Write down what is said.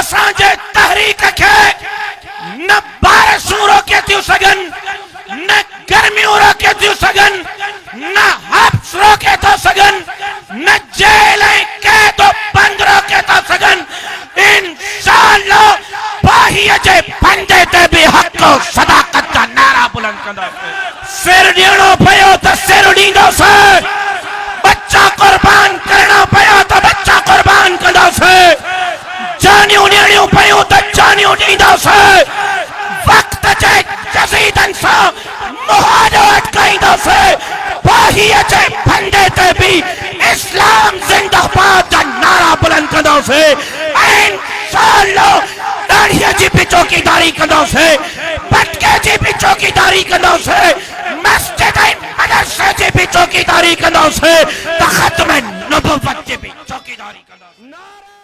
असांजे तहरीक खे न बारिशूं रोके थियूं सघनि, न गर्मियूं रोके थियूं सघनि, न हब्स रोके थो सघनि, न जेल ऐं कैद बंद रोके थो सघनि। इंशाअल्लाह बाहीअ जे फंदे ते बि हक़ सदाकत जा नारा बुलंद कंदासीं। सिर ॾियणो पियो त सिर ॾींदासीं, बच्चा कुर्बान करणो पियो त बच्चा कुर्बान कंदासीं, जानियूं ॾियणियूं पियूं त जानियूं ॾींदासीं। वक्त जे जसीदन सां मुहादो अटकाईंदासीं। बाहीअ जे फंदे ते बि इस्लाम जिंदाबाद जा नारा बुलंद कंदासीं। इंशाअल्लाह दाढ़ीअ जी बि चौकीदारी कंदासीं, पटके जी बि चौकीदारी कंदासीं, मस्जिद ऐं मदरसे जी बि चौकीदारी कंदासीं, त ख़त्म नबुवत जी बि चौकीदारी कंदासीं।